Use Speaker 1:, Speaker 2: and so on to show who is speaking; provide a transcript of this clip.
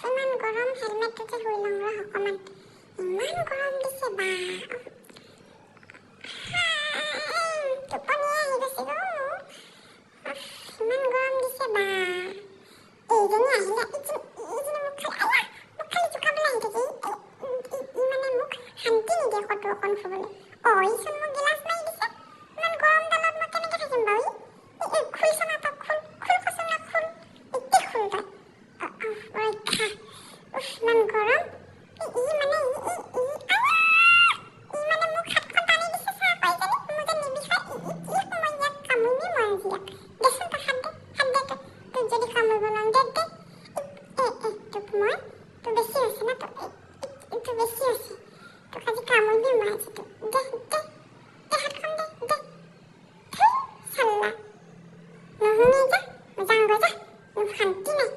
Speaker 1: ইমান গৰম হেলমেটটোতে শুই লওঁ ৰ অকণমান ইমান গৰম দিছে বা টোপনিয়ে আহি গৈছে ইমান গৰম দিছে বা এইজনী আহিলে এইজনী মোক খালি জোকাবলৈ আহি থাকে মানে মোক শান্তি নিদিয়ে ক'তো অকণ শুবলৈ ইচোন মোক গিলাচ মাৰি দিছে ইমান গৰম দালত মই কেনেকৈ থাকিম বাৰু খুলচোন তই খুল কচোন না খুল এতিয়া খুল তই ৰক্ষা ইমান গৰম মানে মোক হাতখন টানি দিছে চাহ পাই জানি মোৰ যে নিবিষায় মই ইয়াক কামুৰিমেই মই আজি ইয়াক দেচোন তই হাত দে তোক যদি কামুৰিব নোৱাৰো দে তোক মই তোৰ বেছি হৈছে না তোৰ বেছি হৈছে তোক আজি কামুৰিমেই মই আজি তোক দে হাতখন দে চাল্লা নুশুনি যা যাওঁগৈ যা মোৰ শান্তি নাই